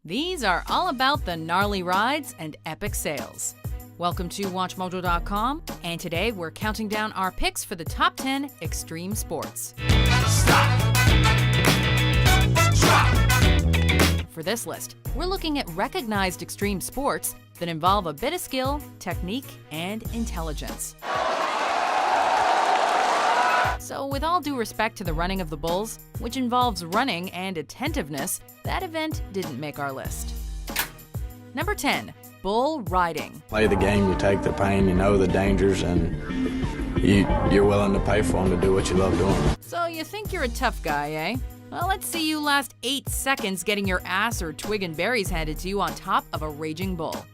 These are all about the gnarly rides and epic sales. Welcome to WatchMojo.com, and today we're counting down our picks for the top 10 extreme sports. Stop. Drop. For this list, we're looking at recognized extreme sports that involve a bit of skill, technique, and intelligence. So with all due respect to the running of the bulls, which involves running and attentiveness, that event didn't make our list. Number 10, bull riding. Play the game, you take the pain, you know the dangers, and you're willing to pay for them to do what you love doing. So you think you're a tough guy, eh? Well, let's see you last 8 seconds getting your ass or twig and berries handed to you on top of a raging bull.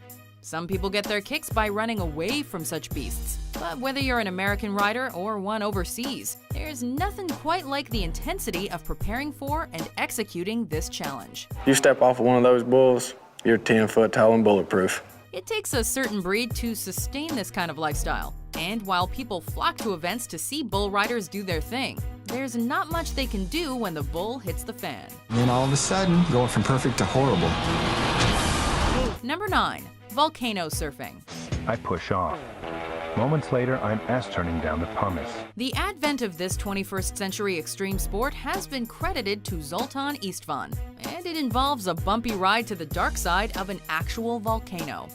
Some people get their kicks by running away from such beasts. But whether you're an American rider or one overseas, there's nothing quite like the intensity of preparing for and executing this challenge. You step off of one of those bulls, you're 10 foot tall and bulletproof. It takes a certain breed to sustain this kind of lifestyle. And while people flock to events to see bull riders do their thing, there's not much they can do when the bull hits the fan. And then all of a sudden, going from perfect to horrible. Number 9, volcano surfing. I push off. Moments later, I'm ass-turning down the pumice. The advent of this 21st century extreme sport has been credited to Zoltan Istvan, and it involves a bumpy ride to the dark side of an actual volcano.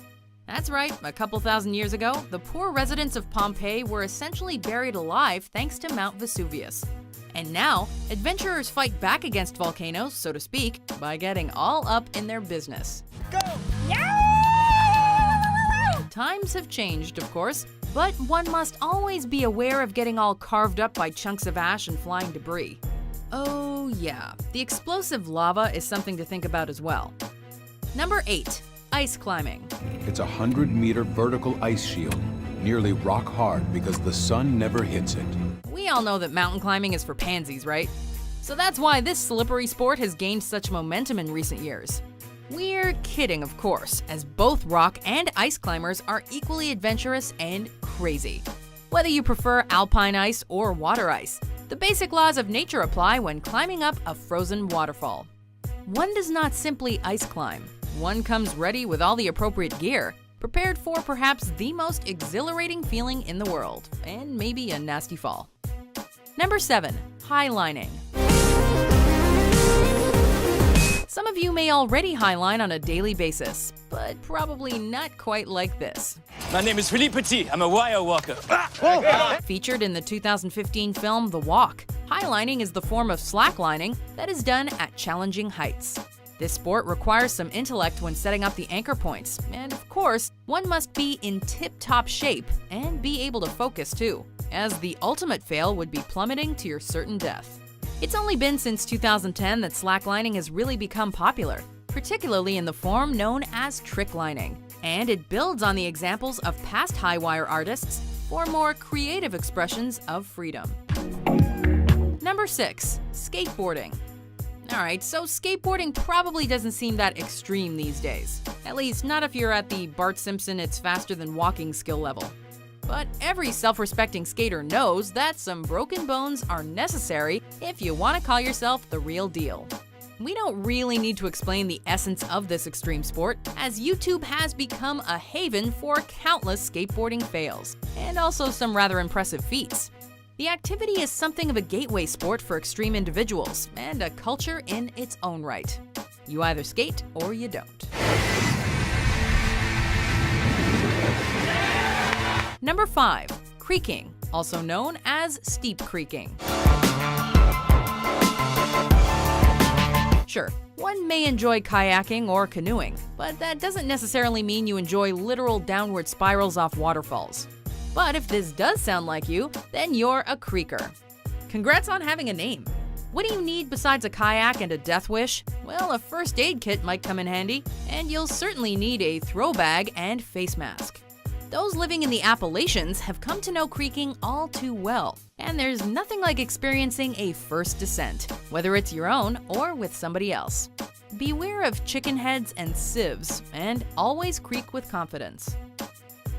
That's right, a couple thousand years ago, the poor residents of Pompeii were essentially buried alive thanks to Mount Vesuvius. And now, adventurers fight back against volcanoes, so to speak, by getting all up in their business. Go! Times have changed, of course, but one must always be aware of getting all carved up by chunks of ash and flying debris. Oh yeah, the explosive lava is something to think about as well. Number 8, ice climbing. It's a 100-meter vertical ice shield, nearly rock hard because the sun never hits it. We all know that mountain climbing is for pansies, right? So that's why this slippery sport has gained such momentum in recent years. We're kidding, of course, as both rock and ice climbers are equally adventurous and crazy. Whether you prefer alpine ice or water ice, the basic laws of nature apply when climbing up a frozen waterfall. One does not simply ice climb. One comes ready with all the appropriate gear, prepared for perhaps the most exhilarating feeling in the world, and maybe a nasty fall. Number 7, highlining. Some of you may already highline on a daily basis, but probably not quite like this. My name is Philippe Petit. I'm a wire walker. Featured in the 2015 film The Walk, highlining is the form of slacklining that is done at challenging heights. This sport requires some intellect when setting up the anchor points, and of course, one must be in tip-top shape and be able to focus too, as the ultimate fail would be plummeting to your certain death. It's only been since 2010 that slacklining has really become popular, particularly in the form known as tricklining, and it builds on the examples of past high-wire artists for more creative expressions of freedom. Number 6, skateboarding. Alright, so skateboarding probably doesn't seem that extreme these days. At least not if you're at the Bart Simpson it's faster than walking skill level. But every self-respecting skater knows that some broken bones are necessary if you want to call yourself the real deal. We don't really need to explain the essence of this extreme sport, as YouTube has become a haven for countless skateboarding fails, and also some rather impressive feats. The activity is something of a gateway sport for extreme individuals, and a culture in its own right. You either skate or you don't. Number 5, creeking, also known as steep creeking. Sure, one may enjoy kayaking or canoeing, but that doesn't necessarily mean you enjoy literal downward spirals off waterfalls. But if this does sound like you, then you're a creeker. Congrats on having a name. What do you need besides a kayak and a death wish? Well, a first aid kit might come in handy, and you'll certainly need a throw bag and face mask. Those living in the Appalachians have come to know creeking all too well, and there's nothing like experiencing a first descent, whether it's your own or with somebody else. Beware of chicken heads and sieves, and always creak with confidence.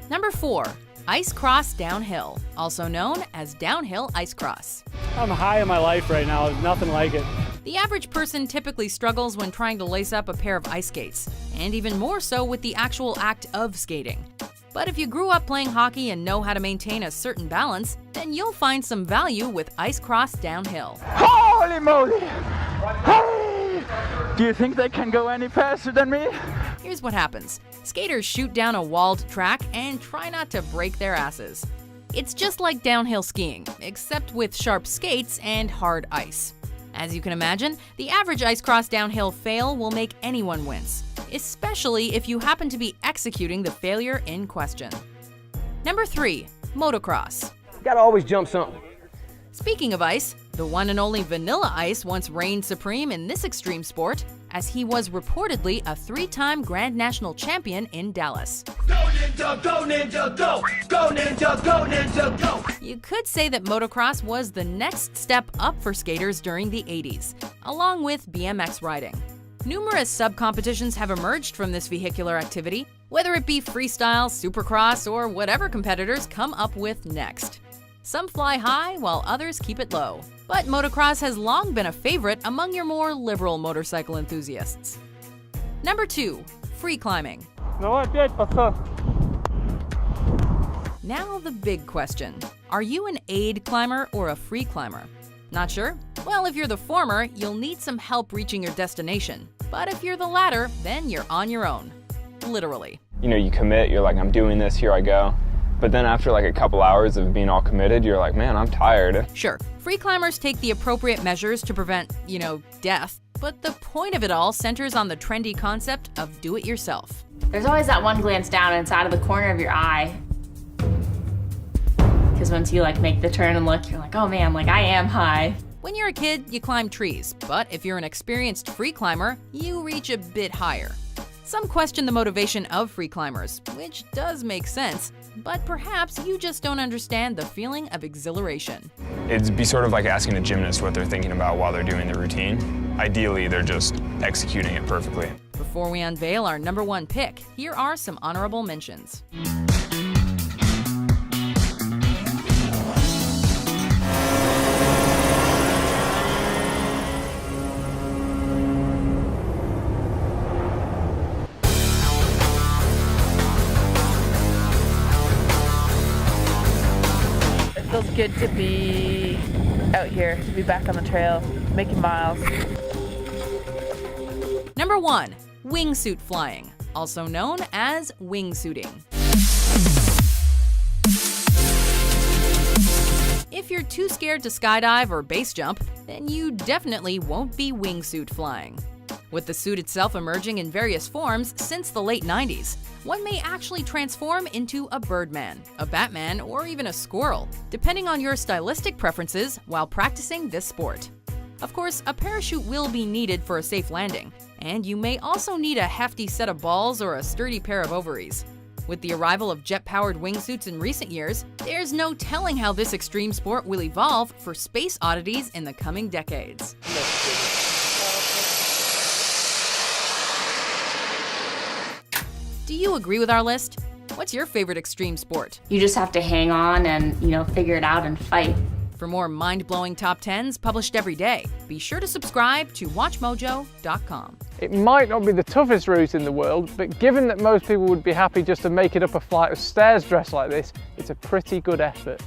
Number 4, Ice Cross Downhill, also known as Downhill Ice Cross. I'm high in my life right now. There's nothing like it. The average person typically struggles when trying to lace up a pair of ice skates, and even more so with the actual act of skating. But if you grew up playing hockey and know how to maintain a certain balance, then you'll find some value with Ice Cross Downhill. Holy moly! Hey! Do you think they can go any faster than me? Here's what happens. Skaters shoot down a walled track and try not to break their asses. It's just like downhill skiing, except with sharp skates and hard ice. As you can imagine, the average Ice Cross Downhill fail will make anyone wince, especially if you happen to be executing the failure in question. Number 3, motocross. You gotta always jump something. Speaking of ice, the one and only Vanilla Ice once reigned supreme in this extreme sport, as he was reportedly a 3-time Grand National Champion in Dallas. Go Ninja, go Ninja, go! Go Ninja, go Ninja, go! You could say that motocross was the next step up for skaters during the 80s, along with BMX riding. Numerous sub-competitions have emerged from this vehicular activity, whether it be freestyle, supercross, or whatever competitors come up with next. Some fly high while others keep it low. But motocross has long been a favorite among your more liberal motorcycle enthusiasts. Number 2, free climbing. Now the big question. Are you an aid climber or a free climber? Not sure? Well, if you're the former, you'll need some help reaching your destination. But if you're the latter, then you're on your own. Literally. You know, you commit, you're like, I'm doing this, here I go. But then after like a couple hours of being all committed, you're like, man, I'm tired. Sure, free climbers take the appropriate measures to prevent, death. But the point of it all centers on the trendy concept of do-it-yourself. There's always that one glance down and it's out of the corner of your eye. Because once you make the turn and look, you're like, oh man, I am high. When you're a kid, you climb trees. But if you're an experienced free climber, you reach a bit higher. Some question the motivation of free climbers, which does make sense, but perhaps you just don't understand the feeling of exhilaration. It'd be sort of like asking a gymnast what they're thinking about while they're doing the routine. Ideally, they're just executing it perfectly. Before we unveil our number 1 pick, here are some honorable mentions. It feels good to be out here, to be back on the trail, making miles. Number 1, wingsuit flying, also known as wingsuiting. If you're too scared to skydive or base jump, then you definitely won't be wingsuit flying. With the suit itself emerging in various forms since the late 90s, one may actually transform into a Birdman, a Batman, or even a squirrel, depending on your stylistic preferences while practicing this sport. Of course, a parachute will be needed for a safe landing, and you may also need a hefty set of balls or a sturdy pair of ovaries. With the arrival of jet-powered wingsuits in recent years, there's no telling how this extreme sport will evolve for space oddities in the coming decades. Do you agree with our list? What's your favorite extreme sport? You just have to hang on and, figure it out and fight. For more mind-blowing top 10s published every day, be sure to subscribe to WatchMojo.com. It might not be the toughest route in the world, but given that most people would be happy just to make it up a flight of stairs dressed like this, it's a pretty good effort.